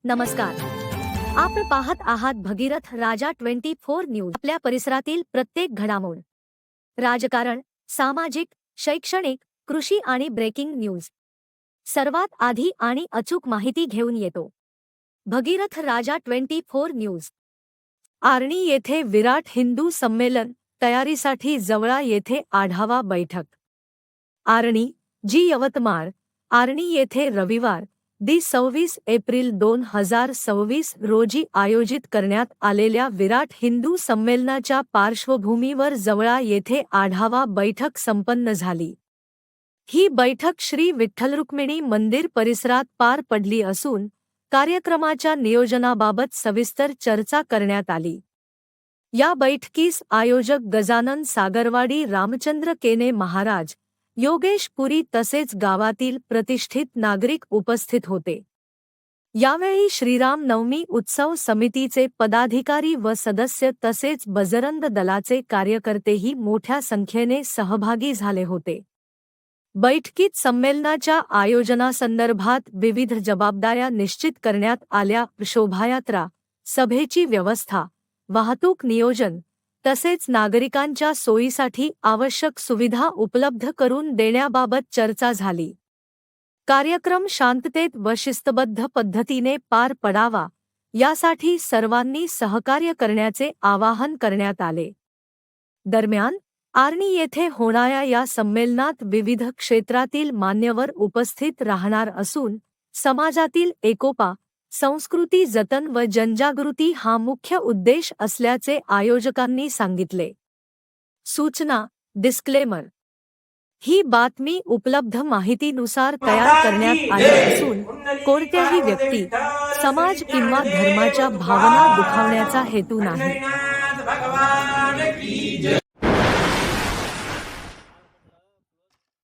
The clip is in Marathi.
नमस्कार. आपण पाहत आहात भगीरथ राजा 24 न्यूज. आपल्या परिसरातील प्रत्येक घडामोड, राजकारण, सामाजिक, शैक्षणिक, कृषी आणि ब्रेकिंग न्यूज सर्वात आधी आणि अचूक माहिती घेऊन येतो. भगीरथ राजा 24 न्यूज. आर्णी येथे विराट हिंदू संमेलन तयारीसाठी जवळा येथे आढावा बैठक. आर्णी जी यवतमाळ. आर्णी येथे रविवार 26 एप्रिल 2026 रोजी आयोजित करण्यात आलेल्या विराट हिंदू संमेलनाच्या पार्श्वभूमीवर जवळा येथे आढावा बैठक संपन्न झाली. ही बैठक श्री विठ्ठल रुक्मिणी मंदिर परिसरात पार पडली असून कार्यक्रमाच्या नियोजनाबाबत सविस्तर चर्चा करण्यात आली. या बैठकीस आयोजक गजानन सागरवाडी, रामचंद्र केने महाराज, योगेश पुरी तसेच गावातील प्रतिष्ठित नागरिक उपस्थित होते. यावेळी श्रीराम नवमी उत्सव समितीचे पदाधिकारी व सदस्य तसेच बजरंग दलाचे कार्यकर्तेही मोठ्या संख्येने सहभागी झाले होते. बैठकीत संमेलनाच्या आयोजनासंदर्भात विविध जबाबदाऱ्या निश्चित करण्यात आल्या. शोभायात्रा, सभेची व्यवस्था, वाहतूक नियोजन तसेच नागरिकांच्या सोयीसाठी आवश्यक सुविधा उपलब्ध करून देण्याबाबत चर्चा झाली. कार्यक्रम शांततेत व शिस्तबद्ध पद्धतीने पार पडावा यासाठी सर्वांनी सहकार्य करण्याचे आवाहन करण्यात आले. दरम्यान आर्णी येथे होणाऱ्या या संमेलनात विविध क्षेत्रातील मान्यवर उपस्थित राहणार असून समाजातील एकोपा, संस्कृती जतन व जनजागृती हा मुख्य उद्देश असल्याचे आयोजकांनी सांगितले. सूचना, डिस्क्लेमर. ही बातमी उपलब्ध माहितीनुसार तयार करण्यात आली असून कोणत्याही व्यक्ती, समाज किंवा धर्माच्या भावना दुखावण्याचा हेतू नाही.